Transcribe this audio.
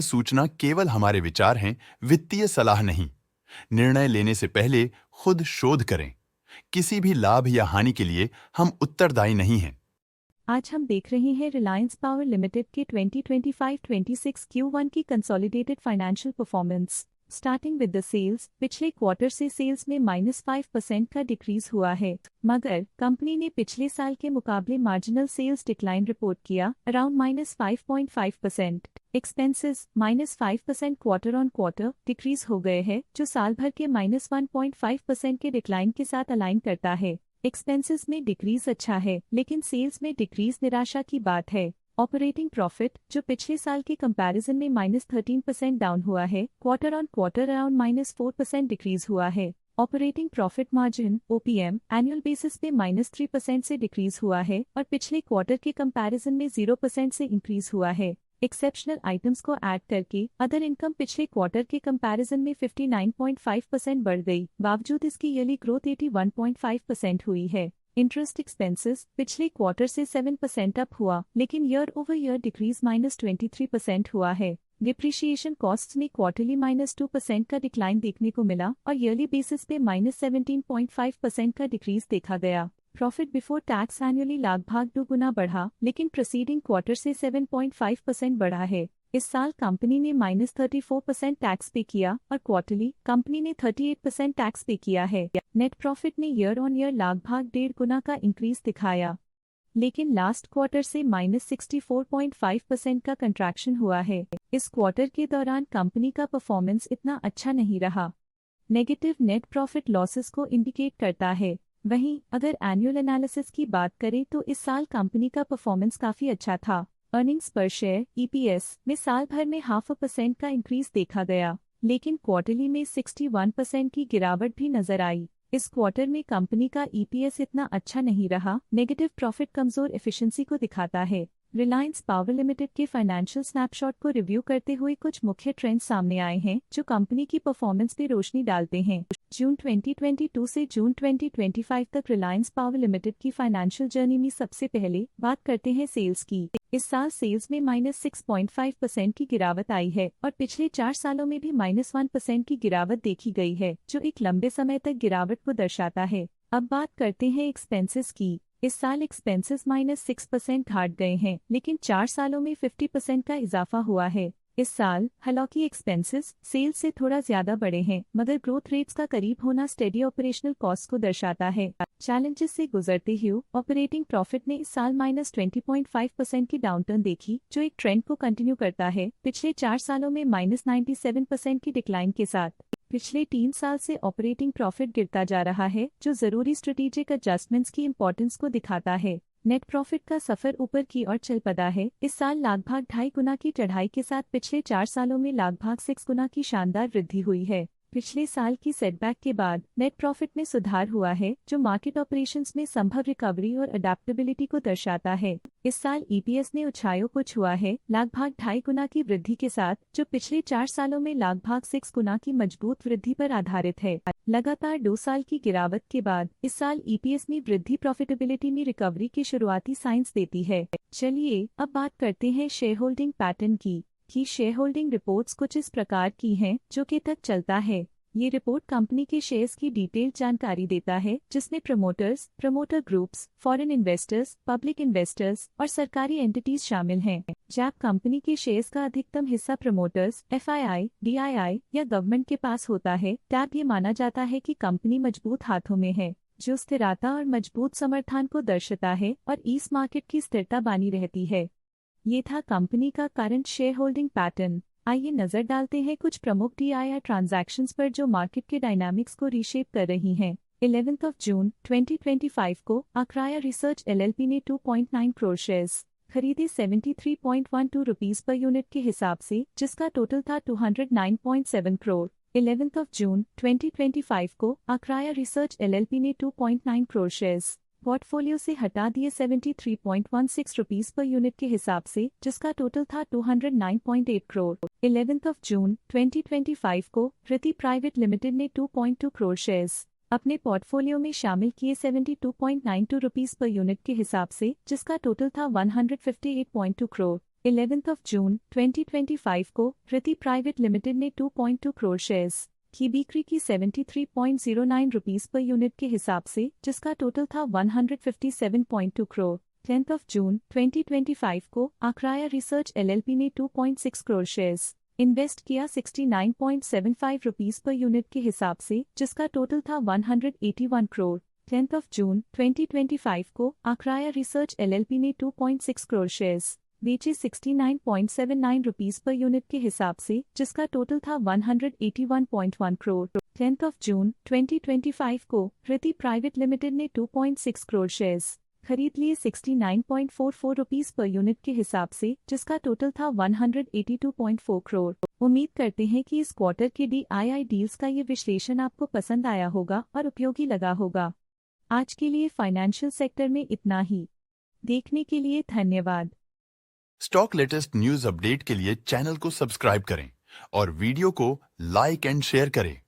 सूचना केवल हमारे विचार हैं, वित्तीय सलाह नहीं। निर्णय लेने से पहले खुद शोध करें। किसी भी लाभ या हानि के लिए हम उत्तरदायी नहीं हैं। आज हम देख रहे हैं रिलायंस पावर लिमिटेड के 2025-26 Q1 की consolidated financial performance. Starting with the sales, पिछले क्वार्टर से सेल्स में -5% का डिक्रीज हुआ है, मगर कंपनी ने पिछले साल के मुकाबले मार्जिनल सेल्स डिक्लाइन रिपोर्ट किया, around -5.5%। Expenses -5% quarter on quarter decrease हो गए हैं, जो साल भर के -1.5% के डिक्लाइन के साथ अलाइन करता है। एक्सपेंसेस में डिक्रीज अच्छा है, लेकिन सेल्स में डिक्रीज निराशा की बात है। ऑपरेटिंग प्रॉफिट, जो पिछले साल के कंपैरिजन में -13% डाउन हुआ है, quarter on quarter around -4% decrease हुआ है। Operating profit margin OPM annual basis पे -3% से डिक्रीज हुआ है और पिछले क्वार्टर के कंपैरिजन में 0% से इंक्रीज हुआ है। एक्सेप्शनल आइटम्स को ऐड करके अदर इनकम पिछले क्वार्टर के कंपैरिजन में 59.5% बढ़ गई, बावजूद इसकी ईयरली ग्रोथ 81.5% हुई है। इंटरेस्ट एक्सपेंसेस पिछले क्वार्टर से 7% अप हुआ, लेकिन ईयर ओवर ईयर डिक्रीज -23% हुआ है। डिप्रिशिएशन कॉस्ट्स में क्वार्टरली -2% का डिक्लाइन देखने को मिला और ईयरली बेसिस पे -17.5% का डिक्रीज देखा गया। प्रॉफिट बिफोर टैक्स एनुअली लगभग 2 गुना बढ़ा, लेकिन प्रीसीडिंग क्वार्टर से 7.5% बढ़ा है। इस साल कंपनी ने -34% टैक्स पे किया और क्वार्टरली कंपनी ने 38% टैक्स पे किया है। नेट प्रॉफिट ने ईयर ऑन ईयर लगभग 1.5 गुना का इंक्रीज दिखाया, लेकिन लास्ट क्वार्टर से -64.5% का कंट्रैक्शन हुआ है। इस क्वार्टर के दौरान कंपनी का परफॉर्मेंस इतना अच्छा नहीं रहा। नेगेटिव नेट प्रॉफिट लॉसेस को इंडिकेट करता है। वहीं अगर एनुअल एनालिसिस की बात करें तो इस साल कंपनी का परफॉर्मेंस काफी अच्छा था। अर्निंग्स पर शेयर EPS में साल भर में 0.5% का इंक्रीज देखा गया, लेकिन क्वार्टरली में 61% की गिरावट भी नजर आई। इस क्वार्टर में कंपनी का EPS इतना अच्छा नहीं रहा। नेगेटिव प्रॉफिट कमजोर एफिशिएंसी को दिखाता है। रिलायंस पावर लिमिटेड के फाइनेंशियल स्नैपशॉट को रिव्यू करते हुए कुछ मुख्य ट्रेंड्स सामने आए हैं जो कंपनी की परफॉर्मेंस पे रोशनी डालते हैं। जून 2022 से जून 2025 तक रिलायंस पावर लिमिटेड की फाइनेंशियल जर्नी में सबसे पहले बात करते हैं सेल्स की। इस साल सेल्स में -6.5% की गिरावट आई है और पिछले 4 सालों में भी -1% की गिरावट देखी गई है, जो एक लंबे समय तक गिरावट को दर्शाता है। अब बात करते हैं एक्सपेंसेस की। इस साल एक्सपेंसेस -6% घट गए हैं, लेकिन 4 सालों में 50% का इजाफा हुआ है। इस साल हालांकि एक्सपेंसेस सेल्स से थोड़ा ज्यादा बढ़े हैं, मगर ग्रोथ रेट्स का करीब होना स्टेडी ऑपरेशनल कॉस्ट को दर्शाता है। चैलेंजेस से गुजरते हुए ऑपरेटिंग प्रॉफिट ने इस साल -20.5% की डाउनटर्न देखी, जो एक ट्रेंड को कंटिन्यू करता है, पिछले 4 सालों में -97% की डिक्लाइन के साथ। पिछले 3 साल से ऑपरेटिंग प्रॉफिट गिरता जा रहा है, जो जरूरी स्ट्रेटेजिक एडजस्टमेंट्स की इंपॉर्टेंस को दिखाता है। नेट प्रॉफिट का सफर ऊपर की ओर चल पड़ा है। इस साल लगभग 2.5 गुना की चढ़ाई के साथ पिछले 4 सालों में लगभग 6 गुना की शानदार वृद्धि हुई है। पिछले साल की सेटबैक के बाद नेट प्रॉफिट में सुधार हुआ है, जो मार्केट ऑपरेशंस में संभव रिकवरी और अडेप्टेबिलिटी को दर्शाता है। इस साल EPS ने ऊंचाइयों को छुआ है, लगभग 2.5 गुना की वृद्धि के साथ, जो पिछले 4 सालों में लगभग 6 गुना की मजबूत वृद्धि पर आधारित है। लगातार 2 साल की गिरावट के बाद इस साल EPS में वृद्धि प्रॉफिटेबिलिटी में रिकवरी के शुरुआती साइंस देती है। चलिए अब बात करते हैं शेयर होल्डिंग पैटर्न की। शेयर होल्डिंग रिपोर्ट्स कुछ इस प्रकार की हैं, जो के तक चलता है। ये रिपोर्ट कंपनी के शेयर्स की डिटेल्ड जानकारी देता है, जिसमें promoters, promoter groups, foreign investors, public investors और सरकारी एंटिटीज शामिल हैं। जब कंपनी के शेयर्स का अधिकतम हिस्सा प्रमोटर्स, FII, DII या गवर्नमेंट के पास होता है, तब ये माना जाता है कि कंपनी मजबूत हाथों में है, जो स्थिरता और मजबूत समर्थन को दर्शाता है और इस मार्केट की स्थिरता बनी रहती है। ये था कंपनी का करंट शेयर होल्डिंग पैटर्न। आइए नजर डालते हैं कुछ प्रमुख DII ट्रांजैक्शंस पर जो मार्केट के डायनामिक्स को रीशेप कर रही हैं। 11 जून 2025 को अक्राया रिसर्च LLP ने 2.9 करोड़ शेयर्स खरीदे 73.12 रुपीस पर यूनिट के हिसाब से, जिसका टोटल था 209.7 करोड़। 11 जून 2025 को अक्राया रिसर्च LLP ने 2.9 करोड़ शेयर्स पोर्टफोलियो से हटा दिए 73.16 रुपीस पर यूनिट के हिसाब से, जिसका टोटल था 209.8 करोड़। 11 जून 2025 को ऋति प्राइवेट लिमिटेड ने 2.2 करोड़ शेयर्स अपने पोर्टफोलियो में शामिल किए 72.92 रुपीस पर यूनिट के हिसाब से, जिसका टोटल था 158.2 करोड़। 11th of June 2025 को प्रति प्राइवेट लिमिटेड ने 2.2 करोड़ शेयर्स की बिक्री की 73.09 रुपीस पर यूनिट के हिसाब से, जिसका टोटल था 157.2 करोड़। 10th of June 2025 को आक्राया रिसर्च LLP ने 2.6 करोड़ शेयर्स इन्वेस्ट किया 69.75 रुपीस पर यूनिट के हिसाब से, जिसका टोटल था 181 करोड़। 10th of June 2025 को आक्राया रिसर्च LLP ने 2.6 करोड़ शेयर्स बेचे 69.79 रुपीस पर यूनिट के हिसाब से, जिसका टोटल था 181.1 करोड़। 10th of June 2025 को प्रति प्राइवेट लिमिटेड ने 2.6 करोड़ शेयर्स खरीद लिए 69.44 रुपीस पर यूनिट के हिसाब से, जिसका टोटल था 182.4 करोड़। उम्मीद करते हैं कि इस क्वार्टर के DII डील्स का ये विश्लेषण आपको पसंद आया होगा और उपयोगी लगा होगा। आज के लिए फाइनेंशियल सेक्टर में इतना ही। देखने के लिए धन्यवाद। स्टॉक लेटेस्ट न्यूज अपडेट के लिए चैनल को सब्सक्राइब करें और वीडियो को लाइक एंड शेयर करें।